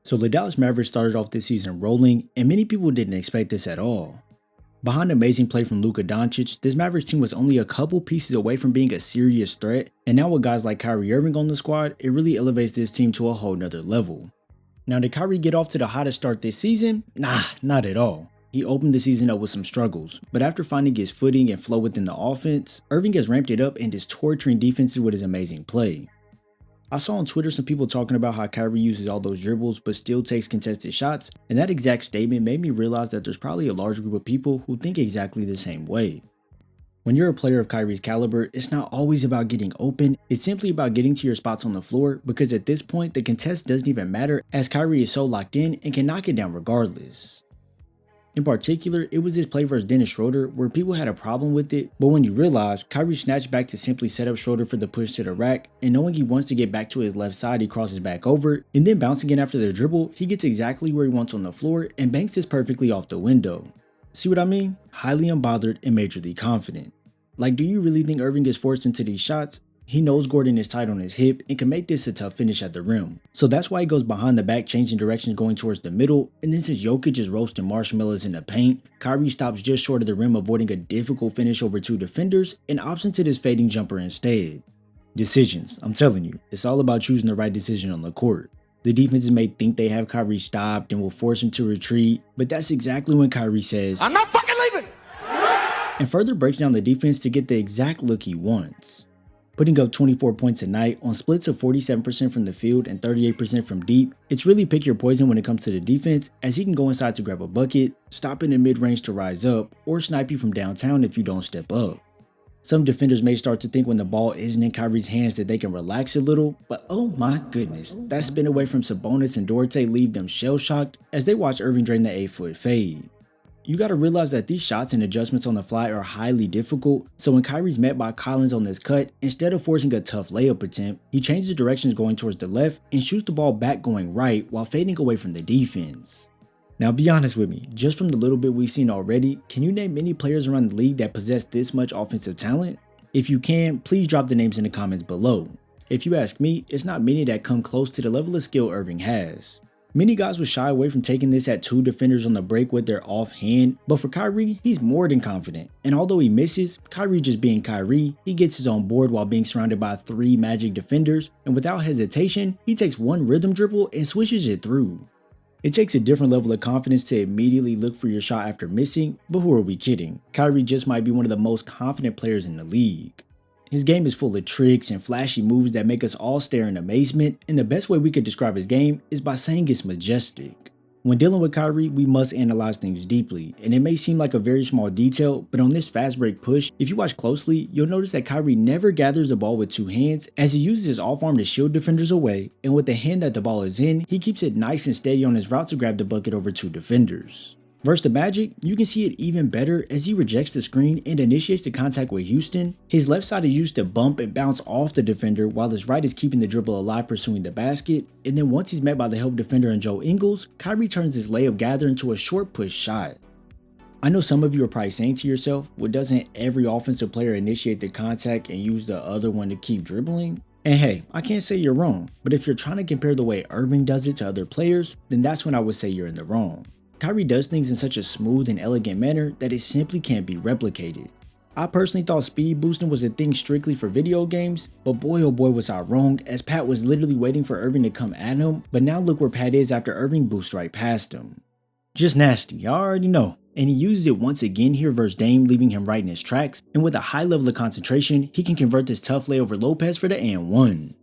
So the Dallas Mavericks started off this season rolling, and many people didn't expect this at all. Behind amazing play from Luka Doncic, this Mavericks team was only a couple pieces away from being a serious threat, and now with guys like Kyrie Irving on the squad, it really elevates this team to a whole nother level. Now, did Kyrie get off to the hottest start this season? Nah, not at all. He opened the season up with some struggles, but after finding his footing and flow within the offense, Irving has ramped it up and is torturing defenses with his amazing play. I saw on Twitter some people talking about how Kyrie uses all those dribbles but still takes contested shots, and that exact statement made me realize that there's probably a large group of people who think exactly the same way. When you're a player of Kyrie's caliber, it's not always about getting open, it's simply about getting to your spots on the floor, because at this point the contest doesn't even matter as Kyrie is so locked in and can knock it down regardless. In particular, it was this play versus Dennis Schroeder where people had a problem with it, but when you realize Kyrie snatched back to simply set up Schroeder for the push to the rack, and knowing he wants to get back to his left side, he crosses back over, and then bouncing in after the dribble, he gets exactly where he wants on the floor and banks this perfectly off the window. See what I mean? Highly unbothered and majorly confident. Like, do you really think Irving is forced into these shots? He knows Gordon is tight on his hip and can make this a tough finish at the rim. So that's why he goes behind the back, changing directions going towards the middle, and then since Jokic is roasting marshmallows in the paint, Kyrie stops just short of the rim, avoiding a difficult finish over two defenders and opts into this fading jumper instead. Decisions, I'm telling you, it's all about choosing the right decision on the court. The defenses may think they have Kyrie stopped and will force him to retreat, but that's exactly when Kyrie says, "I'm not fucking leaving!" and further breaks down the defense to get the exact look he wants. Putting up 24 points a night on splits of 47% from the field and 38% from deep, it's really pick your poison when it comes to the defense, as he can go inside to grab a bucket, stop in the mid-range to rise up, or snipe you from downtown if you don't step up. Some defenders may start to think when the ball isn't in Kyrie's hands that they can relax a little, but oh my goodness, that spin away from Sabonis and Duarte leave them shell-shocked as they watch Irving drain the 8-foot fade. You gotta realize that these shots and adjustments on the fly are highly difficult, so when Kyrie's met by Collins on this cut, instead of forcing a tough layup attempt, he changes directions going towards the left and shoots the ball back going right while fading away from the defense. Now be honest with me, just from the little bit we've seen already, can you name many players around the league that possess this much offensive talent? If you can, please drop the names in the comments below. If you ask me, it's not many that come close to the level of skill Irving has. Many guys would shy away from taking this at two defenders on the break with their offhand, but for Kyrie, he's more than confident. And although he misses, Kyrie just being Kyrie, he gets his own board while being surrounded by 3 Magic defenders, and without hesitation, he takes one rhythm dribble and swishes it through. It takes a different level of confidence to immediately look for your shot after missing, but who are we kidding? Kyrie just might be one of the most confident players in the league. His game is full of tricks and flashy moves that make us all stare in amazement, and the best way we could describe his game is by saying it's majestic. When dealing with Kyrie, we must analyze things deeply, and it may seem like a very small detail, but on this fast break push, if you watch closely, you'll notice that Kyrie never gathers the ball with 2 hands, as he uses his off arm to shield defenders away, and with the hand that the ball is in, he keeps it nice and steady on his route to grab the bucket over 2 defenders. Versus the Magic, you can see it even better as he rejects the screen and initiates the contact with Houston. His left side is used to bump and bounce off the defender while his right is keeping the dribble alive pursuing the basket, and then once he's met by the help defender and Joe Ingles, Kyrie turns his layup gather into a short push shot. I know some of you are probably saying to yourself, well, doesn't every offensive player initiate the contact and use the other one to keep dribbling? And hey, I can't say you're wrong, but if you're trying to compare the way Irving does it to other players, then that's when I would say you're in the wrong. Kyrie does things in such a smooth and elegant manner that it simply can't be replicated. I personally thought speed boosting was a thing strictly for video games, but boy oh boy was I wrong, as Pat was literally waiting for Irving to come at him, but now look where Pat is after Irving boosts right past him. Just nasty, y'all already know. And he uses it once again here versus Dame, leaving him right in his tracks, and with a high level of concentration, he can convert this tough lay over Lopez for the and one.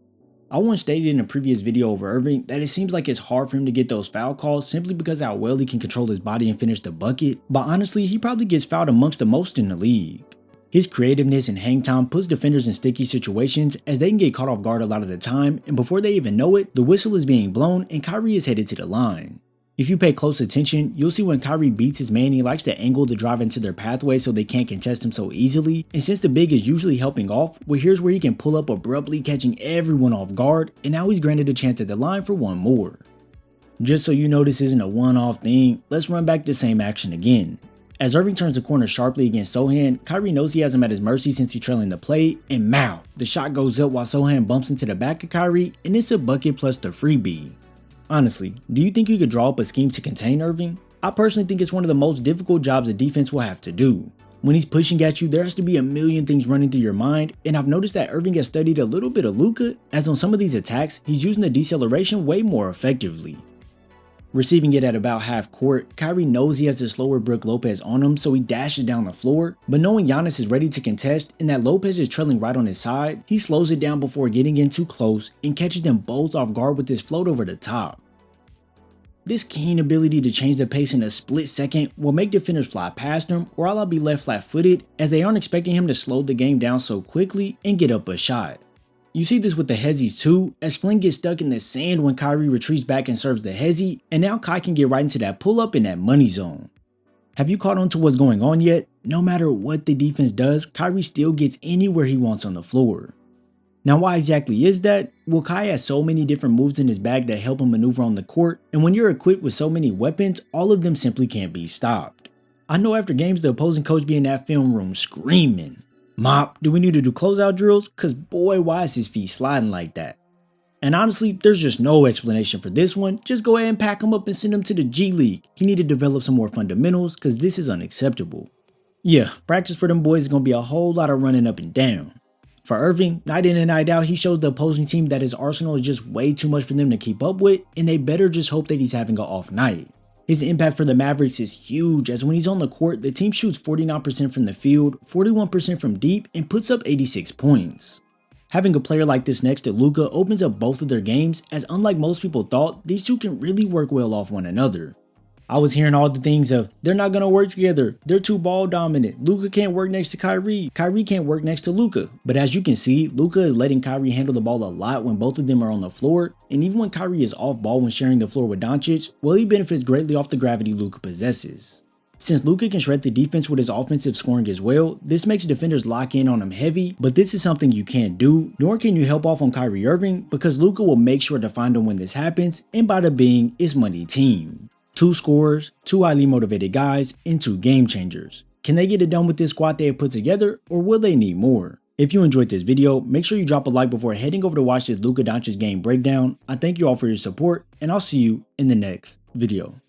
I once stated in a previous video over Irving that it seems like it's hard for him to get those foul calls simply because of how well he can control his body and finish the bucket, but honestly, he probably gets fouled amongst the most in the league. His creativeness and hang time puts defenders in sticky situations as they can get caught off guard a lot of the time, and before they even know it, the whistle is being blown and Kyrie is headed to the line. If you pay close attention, you'll see when Kyrie beats his man, he likes to angle the drive into their pathway so they can't contest him so easily, and since the big is usually helping off, well here's where he can pull up abruptly catching everyone off guard, and now he's granted a chance at the line for one more. Just so you know this isn't a one-off thing, let's run back the same action again. As Irving turns the corner sharply against Sochan, Kyrie knows he has him at his mercy since he's trailing the play, and the shot goes up while Sochan bumps into the back of Kyrie, and it's a bucket plus the freebie. Honestly, do you think you could draw up a scheme to contain Irving? I personally think it's one of the most difficult jobs a defense will have to do. When he's pushing at you, there has to be a million things running through your mind, and I've noticed that Irving has studied a little bit of Luka, as on some of these attacks, he's using the deceleration way more effectively. Receiving it at about half court, Kyrie knows he has the slower Brook Lopez on him, so he dashes down the floor, but knowing Giannis is ready to contest and that Lopez is trailing right on his side, he slows it down before getting in too close and catches them both off guard with his float over the top. This keen ability to change the pace in a split second will make defenders fly past him, or I'll be left flat-footed as they aren't expecting him to slow the game down so quickly and get up a shot. You see this with the Hezzies too, as Flynn gets stuck in the sand when Kyrie retreats back and serves the Hezzy, and now Kai can get right into that pull-up in that money zone. Have you caught on to what's going on yet? No matter what the defense does, Kyrie still gets anywhere he wants on the floor. Now why exactly is that? Well, Kai has so many different moves in his bag that help him maneuver on the court, and when you're equipped with so many weapons, all of them simply can't be stopped. I know after games the opposing coach be in that film room screaming, "Mop, do we need to do closeout drills? Cause boy, why is his feet sliding like that?" And honestly, there's just no explanation for this one. Just go ahead and pack him up and send him to the G League. He need to develop some more fundamentals cause this is unacceptable. Yeah, practice for them boys is gonna be a whole lot of running up and down. For Irving, night in and night out, he shows the opposing team that his arsenal is just way too much for them to keep up with, and they better just hope that he's having an off night. His impact for the Mavericks is huge, as when he's on the court, the team shoots 49% from the field, 41% from deep, and puts up 86 points. Having a player like this next to Luka opens up both of their games, as unlike most people thought, these two can really work well off one another. I was hearing all the things of, they're not going to work together, they're too ball dominant, Luka can't work next to Kyrie can't work next to Luka. But as you can see, Luka is letting Kyrie handle the ball a lot when both of them are on the floor, and even when Kyrie is off ball when sharing the floor with Doncic, well, he benefits greatly off the gravity Luka possesses. Since Luka can shred the defense with his offensive scoring as well, this makes defenders lock in on him heavy, but this is something you can't do, nor can you help off on Kyrie Irving, because Luka will make sure to find him when this happens, and bada bing, it's money team. 2 scorers, 2 highly motivated guys, and 2 game changers. Can they get it done with this squad they have put together, or will they need more? If you enjoyed this video, make sure you drop a like before heading over to watch this Luka Doncic game breakdown. I thank you all for your support, and I'll see you in the next video.